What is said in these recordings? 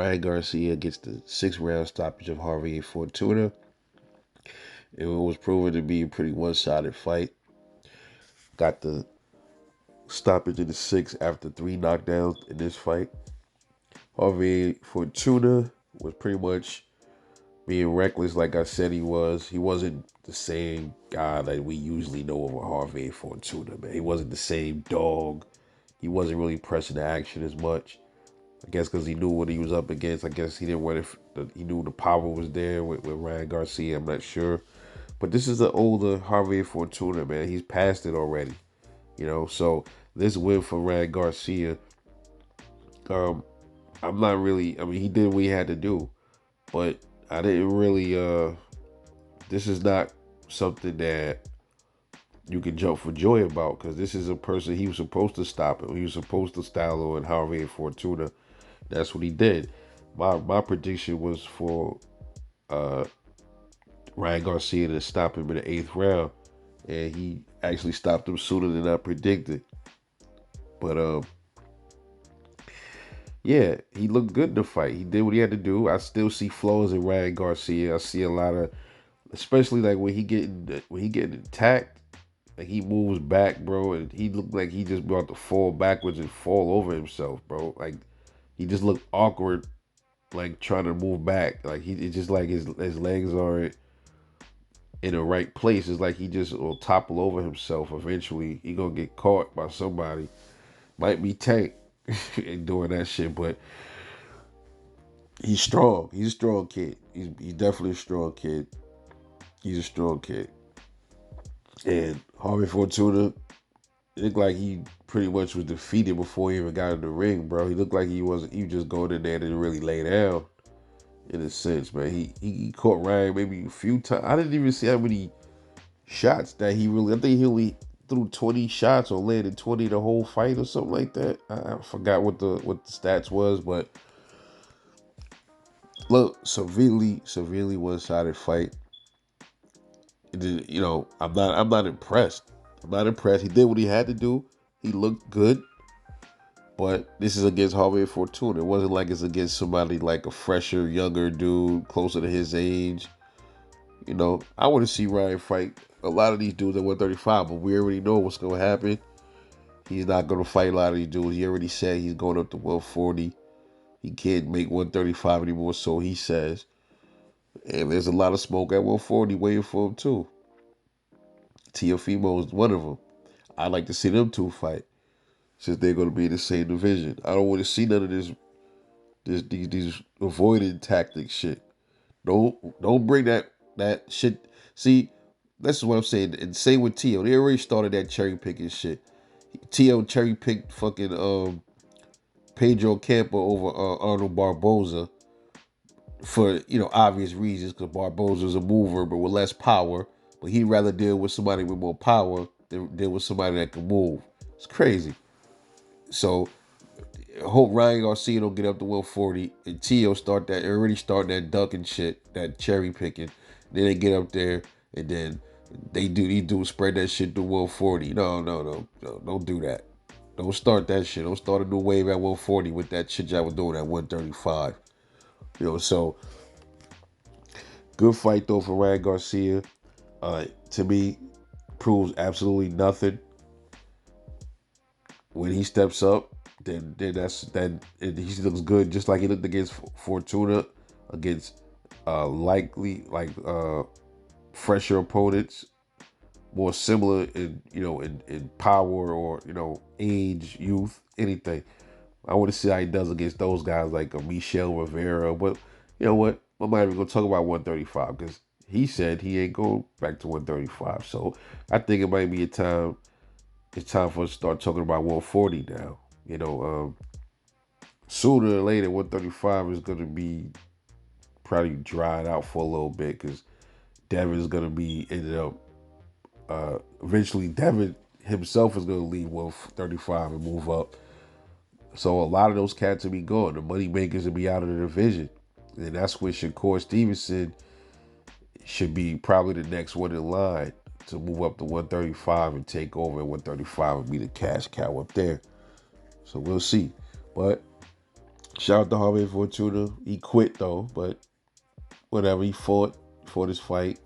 Ryan Garcia gets the 6th round stoppage of Javier Fortuna. It was proven to be a pretty one-sided fight. Got the stoppage in the 6th after 3 knockdowns in this fight. Javier Fortuna was pretty much being reckless like I said he was. He wasn't the same guy that we usually know of a Javier Fortuna, man. He wasn't the same dog. He wasn't really pressing the action as much. I guess because he knew what he was up against. I guess he didn't want to, he knew the power was there with Ryan Garcia. I'm not sure. But this is the older Javier Fortuna, man. He's past it already. So this win for Ryan Garcia, um, I'm not really, I mean, he did what he had to do. But I didn't really, this is not something that you can jump for joy about because this is a person he was supposed to stop him. He was supposed to style on Javier Fortuna. That's what he did. My prediction was for uh, Ryan Garcia to stop him in the 8th round, and he actually stopped him sooner than I predicted. But yeah, he looked good in the fight. He did what he had to do. I still see flaws in Ryan Garcia. I see a lot of, especially like when he getting attacked, like he moves back, bro, and he looked like he just about to fall backwards and fall over himself, bro. Like he just looked awkward, like trying to move back. Like it's just like his legs aren't in the right place. It's like he just will topple over himself eventually. He gonna get caught by somebody. Might be Tank and doing that shit, but he's strong. He's a strong kid. He's definitely a strong kid. He's a strong kid. And Harvey Fortuna, it looked like he pretty much was defeated before he even got in the ring, bro. He looked like he was just going in there and didn't really lay down. In a sense, man, he caught Ryan maybe a few times. I didn't even see how many shots that he really. I think he only threw 20 shots or landed 20 the whole fight or something like that. I forgot what the stats was, but look, severely one-sided fight. I'm not impressed. I'm not impressed. He did what he had to do. He looked good, but this is against Javier Fortuna. It wasn't like it's against somebody like a fresher, younger dude, closer to his age. I want to see Ryan fight a lot of these dudes at 135, but we already know what's going to happen. He's not going to fight a lot of these dudes. He already said he's going up to 140. He can't make 135 anymore, so he says. And there's a lot of smoke at 140 waiting for him, too. Teofimo is one of them. I'd like to see them two fight since they're going to be in the same division. I don't want to see none of these avoiding tactic shit. Don't bring that shit. See, this is what I'm saying. And same with Tio. They already started that cherry picking shit. Tio cherry picked fucking Pedro Campo over Arnold Barboza for obvious reasons because Barboza's a mover but with less power. But he'd rather deal with somebody with more power than deal with somebody that can move. It's crazy. So I hope Ryan Garcia don't get up to 140 and Tio already start that ducking shit, that cherry picking. Then they get up there and then these dudes spread that shit to 140. No, don't do that. Don't start that shit. Don't start a new wave at 140 with that shit y'all was doing at 135. So good fight though for Ryan Garcia. To me, proves absolutely nothing. When he steps up, then he looks good, just like he looked against Fortuna, against likely fresher opponents, more similar in power or age, youth, anything. I want to see how he does against those guys like Michel Rivera. But you know what? I'm not even gonna talk about 135 because he said he ain't going back to 135. So I think it might be it's time for us to start talking about 140 now. Sooner or later, 135 is going to be probably dried out for a little bit because Devin is going to be ended up. Eventually, Devin himself is going to leave 135 and move up. So a lot of those cats will be gone. The money makers will be out of the division. And that's when Shakur Stevenson should be probably the next one in line to move up to 135 and take over at 135 and be the cash cow up there. So we'll see. But Shout out to Javier Fortuna. He quit though, but whatever. He fought his fight.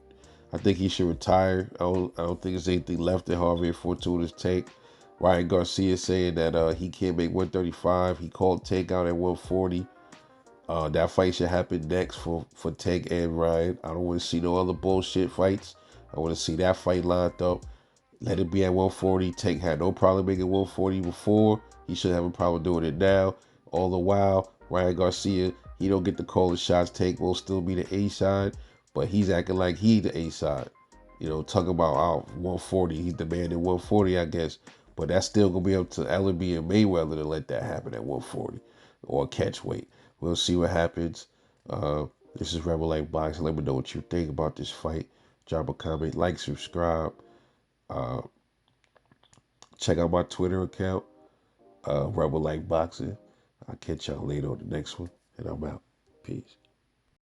I think he should retire. I don't think there's anything left in Javier Fortuna's tank. Ryan Garcia saying that he can't make 135. He called Tank out at 140. That fight should happen next for Tank and Ryan. I don't want to see no other bullshit fights. I want to see that fight lined up. Let it be at 140. Tank had no problem making 140 before. He should have a problem doing it now. All the while, Ryan Garcia, he don't get to call the shots. Tank will still be the A side, but he's acting like he the A side. Talking about 140. He's demanding 140, I guess. But that's still gonna be up to Ellerby and Mayweather to let that happen at 140 or catch weight. We'll see what happens. This is Rebel Light Boxing. Let me know what you think about this fight. Drop a comment, like, subscribe. Uh, Check out my Twitter account, Rebel Light Boxing. I'll catch y'all later on the next one, and I'm out. Peace.